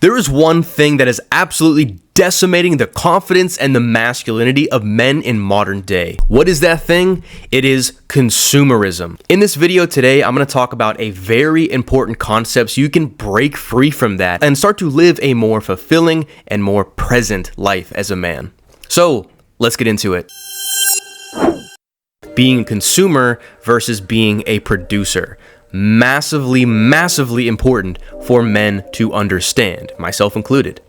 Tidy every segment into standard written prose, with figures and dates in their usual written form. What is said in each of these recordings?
There is one thing that is absolutely decimating the confidence and the masculinity of men in modern day. What is that thing? It is consumerism. In this video today, I'm going to talk about a very important concept so you can break free from that and start to live a more fulfilling and more present life as a man. So let's get into it. Being a consumer versus being a producer. Massively important for men to understand, myself included.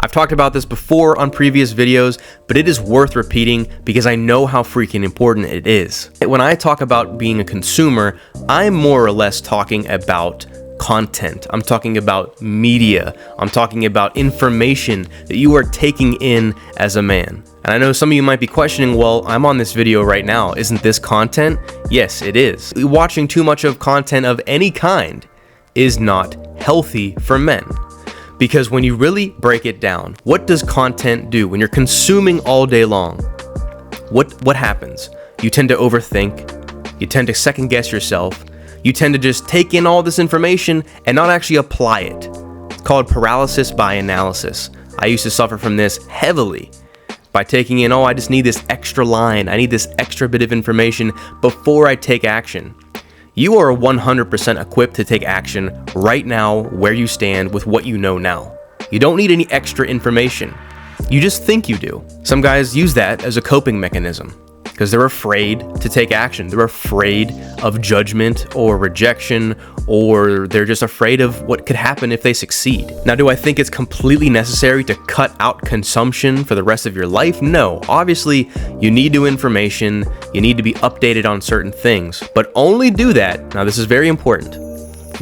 I've talked about this before on previous videos, but it is worth repeating because I know how freaking important it is. When I talk about being a consumer, I'm more or less talking about content. I'm talking about media. I'm talking about information that you are taking in as a man. And I know some of you might be questioning, well, I'm on this video right now. Isn't this content? Yes, it is. Watching too much of content of any kind is not healthy for men. Because when you really break it down, what does content do? When you're consuming all day long, what happens? You tend to overthink. You tend to second guess yourself. You tend to just take in all this information and not actually apply it. It's called paralysis by analysis. I used to suffer from this heavily by taking in, I just need this extra line. I need this extra bit of information before I take action. You are 100% equipped to take action right now where you stand with what you know now. You don't need any extra information. You just think you do. Some guys use that as a coping mechanism because they're afraid to take action. They're afraid of judgment or rejection, or they're just afraid of what could happen if they succeed. Now, do I think it's completely necessary to cut out consumption for the rest of your life? No. Obviously, you need new information. You need to be updated on certain things, but only do that. Now, this is very important.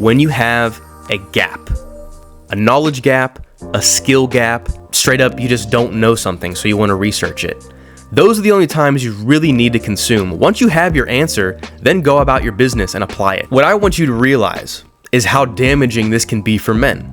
When you have a gap, a knowledge gap, a skill gap, straight up, you just don't know something, so you want to research it. Those are the only times you really need to consume. Once you have your answer, then go about your business and apply it. What I want you to realize is how damaging this can be for men,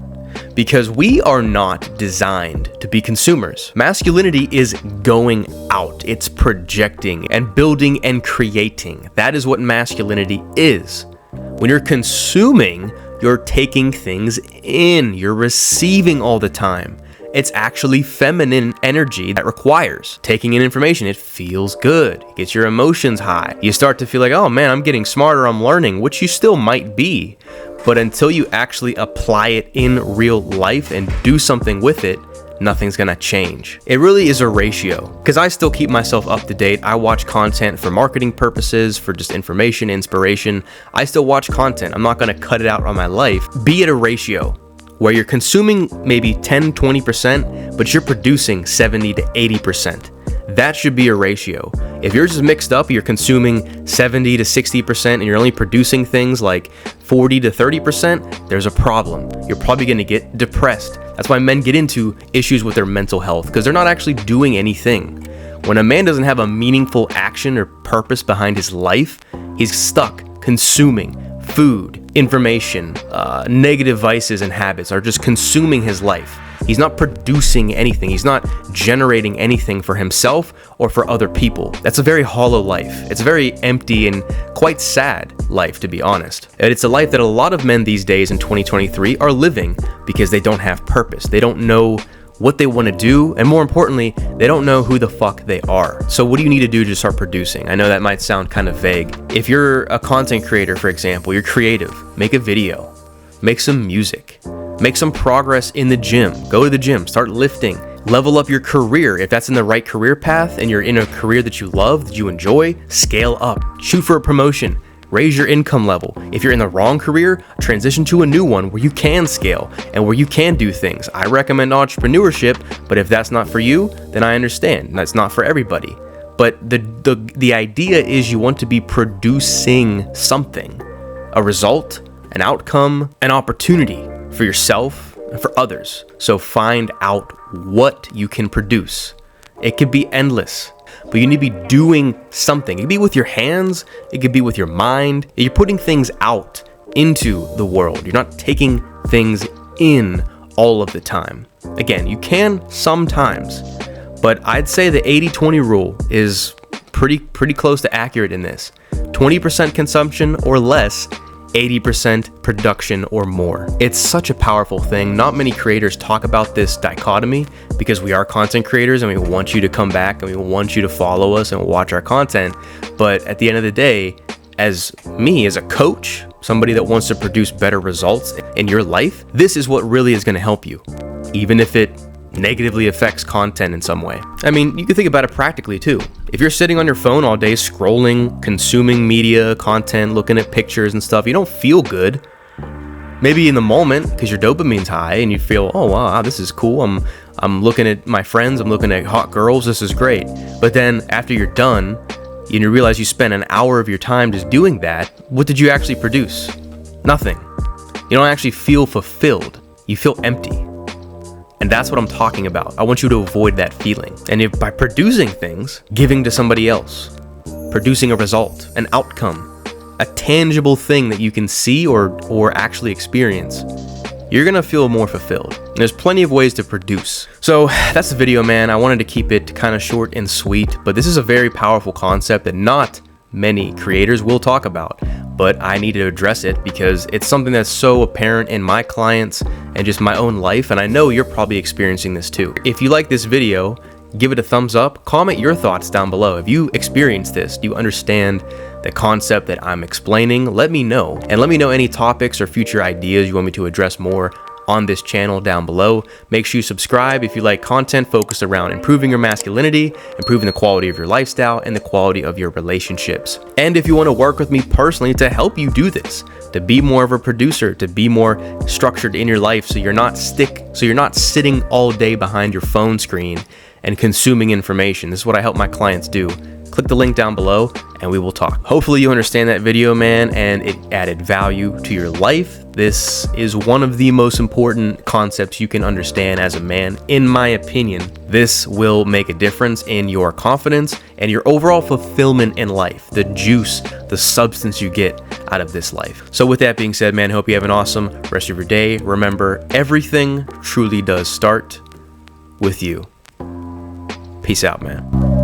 because we are not designed to be consumers. Masculinity is going out. It's projecting and building and creating. That is what masculinity is. When you're consuming, you're taking things in. You're receiving all the time. It's actually feminine energy that requires taking in information. It feels good. It gets your emotions high. You start to feel like, oh man, I'm getting smarter, I'm learning, which you still might be. But until you actually apply it in real life and do something with it, nothing's gonna change. It really is a ratio, because I still keep myself up to date. I watch content for marketing purposes, for just information, inspiration. I still watch content. I'm not gonna cut it out on my life. Be it a ratio where you're consuming maybe 10, 20%, but you're producing 70 to 80%. That should be a ratio. If you're just mixed up, you're consuming 70 to 60% and you're only producing things like 40 to 30%, there's a problem. You're probably gonna get depressed. That's why men get into issues with their mental health, because they're not actually doing anything. When a man doesn't have a meaningful action or purpose behind his life, he's stuck consuming food, information, negative vices and habits are just consuming his life. He's not producing anything. He's not generating anything for himself or for other people. That's a very hollow life. It's a very empty and quite sad life, to be honest. And it's a life that a lot of men these days in 2023 are living because they don't have purpose. They don't know what they want to do, and more importantly, they don't know who the fuck they are. So what do you need to do to start producing? I know that might sound kind of vague. If you're a content creator, for example, you're creative, make a video, make some music, make some progress in the gym, go to the gym, start lifting, level up your career. If that's in the right career path and you're in a career that you love, that you enjoy, scale up, shoot for a promotion, raise your income level. If you're in the wrong career, transition to a new one where you can scale and where you can do things. I recommend entrepreneurship, but if that's not for you, then I understand. That's not for everybody. But the idea is you want to be producing something, a result, an outcome, an opportunity for yourself and for others. So find out what you can produce. It could be endless, but you need to be doing something. It could be with your hands, it could be with your mind. You're putting things out into the world. You're not taking things in all of the time. Again, you can sometimes, but I'd say the 80-20 rule is pretty close to accurate in this. 20% consumption or less 80% production or more. It's such a powerful thing. Not many creators talk about this dichotomy because we are content creators and we want you to come back and we want you to follow us and watch our content. But at the end of the day, as me, as a coach, somebody that wants to produce better results in your life, this is what really is going to help you, even if it negatively affects content in some way. I mean, you can think about it practically too. If you're sitting on your phone all day scrolling, consuming media, content, looking at pictures and stuff, you don't feel good. Maybe in the moment because your dopamine's high and you feel, oh wow, this is cool. I'm looking at my friends, I'm looking at hot girls, this is great. But then after you're done and you realize you spent an hour of your time just doing that, what did you actually produce? Nothing. You don't actually feel fulfilled. You feel empty. And that's what I'm talking about. I want you to avoid that feeling. And if by producing things, giving to somebody else, producing a result, an outcome, a tangible thing that you can see or actually experience, you're gonna feel more fulfilled. And there's plenty of ways to produce. So that's the video, man. I wanted to keep it kind of short and sweet, but this is a very powerful concept that not many creators will talk about. But I need to address it because it's something that's so apparent in my clients and just my own life, and I know you're probably experiencing this too. If you like this video, give it a thumbs up, comment your thoughts down below. If you experienced this, do you understand the concept that I'm explaining? Let me know, and let me know any topics or future ideas you want me to address more on this channel down below. Make sure you subscribe if you like content focused around improving your masculinity, improving the quality of your lifestyle, and the quality of your relationships. And if you want to work with me personally to help you do this, to be more of a producer, to be more structured in your life so you're not sitting all day behind your phone screen and consuming information. This is what I help my clients do. Click the link down below and we will talk. Hopefully you understand that video, man, and it added value to your life. This is one of the most important concepts you can understand as a man, in my opinion. This will make a difference in your confidence and your overall fulfillment in life, the juice, the substance you get out of this life. So with that being said, man, hope you have an awesome rest of your day. Remember, everything truly does start with you. Peace out, man.